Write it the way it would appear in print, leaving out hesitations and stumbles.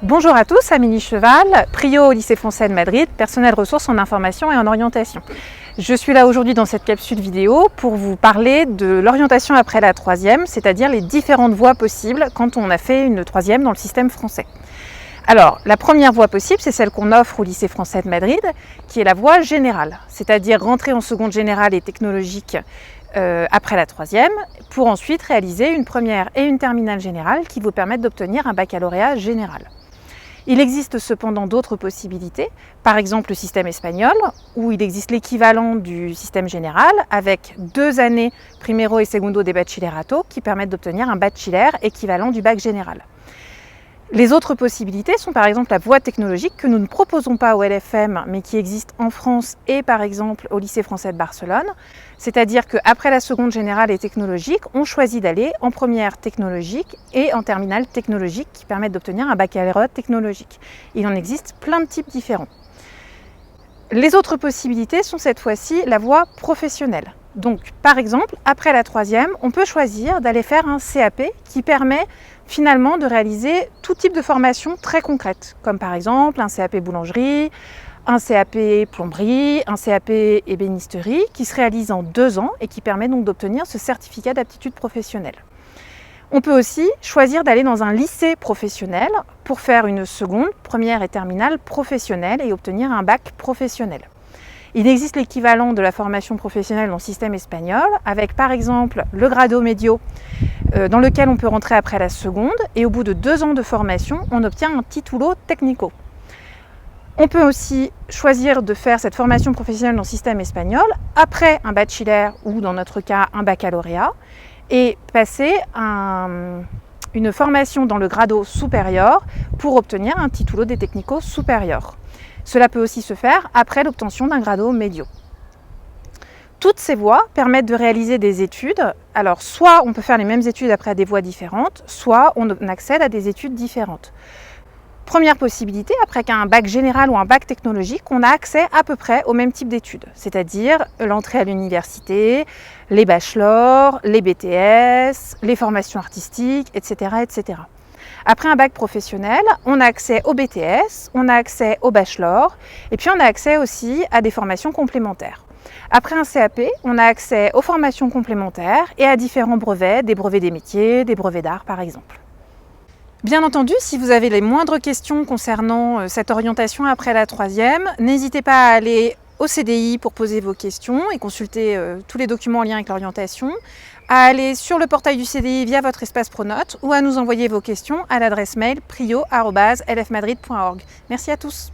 Bonjour à tous, Amélie Cheval, Prio au lycée français de Madrid, personnel ressources en information et en orientation. Je suis là aujourd'hui dans cette capsule vidéo pour vous parler de l'orientation après la troisième, c'est-à-dire les différentes voies possibles quand on a fait une troisième dans le système français. Alors, la première voie possible, c'est celle qu'on offre au lycée français de Madrid, qui est la voie générale, c'est-à-dire rentrer en seconde générale et technologique après la troisième, pour ensuite réaliser une première et une terminale générale qui vous permettent d'obtenir un baccalauréat général. Il existe cependant d'autres possibilités, par exemple le système espagnol, où il existe l'équivalent du système général, avec 2 années primero et segundo de bachillerato qui permettent d'obtenir un bachiller équivalent du bac général. Les autres possibilités sont par exemple la voie technologique que nous ne proposons pas au LFM mais qui existe en France et par exemple au lycée français de Barcelone. C'est-à-dire qu'après la seconde générale et technologique, on choisit d'aller en première technologique et en terminale technologique qui permettent d'obtenir un baccalauréat technologique. Il en existe plein de types différents. Les autres possibilités sont cette fois-ci la voie professionnelle. Donc par exemple, après la troisième, on peut choisir d'aller faire un CAP qui permet finalement de réaliser tout type de formation très concrète, comme par exemple un CAP boulangerie, un CAP plomberie, un CAP ébénisterie, qui se réalise en 2 ans et qui permet donc d'obtenir ce certificat d'aptitude professionnelle. On peut aussi choisir d'aller dans un lycée professionnel pour faire une seconde, première et terminale professionnelle et obtenir un bac professionnel. Il existe l'équivalent de la formation professionnelle dans le système espagnol, avec par exemple le grado medio, dans lequel on peut rentrer après la seconde, et au bout de 2 ans de formation, on obtient un titulo técnico. On peut aussi choisir de faire cette formation professionnelle dans le système espagnol après un bachiller ou dans notre cas un baccalauréat et passer une formation dans le grado supérieur pour obtenir un titulo de técnico supérieur. Cela peut aussi se faire après l'obtention d'un grado medio. Toutes ces voies permettent de réaliser des études. Alors, soit on peut faire les mêmes études après des voies différentes, soit on accède à des études différentes. Première possibilité, après qu'un bac général ou un bac technologique, on a accès à peu près au même type d'études, c'est-à-dire l'entrée à l'université, les bachelors, les BTS, les formations artistiques, etc., etc. Après un bac professionnel, on a accès au BTS, on a accès au bachelor, et puis on a accès aussi à des formations complémentaires. Après un CAP, on a accès aux formations complémentaires et à différents brevets, des brevets des métiers, des brevets d'art par exemple. Bien entendu, si vous avez les moindres questions concernant cette orientation après la troisième, n'hésitez pas à aller au CDI pour poser vos questions et consulter tous les documents en lien avec l'orientation, à aller sur le portail du CDI via votre espace Pronote ou à nous envoyer vos questions à l'adresse mail prio@lfmadrid.org. Merci à tous.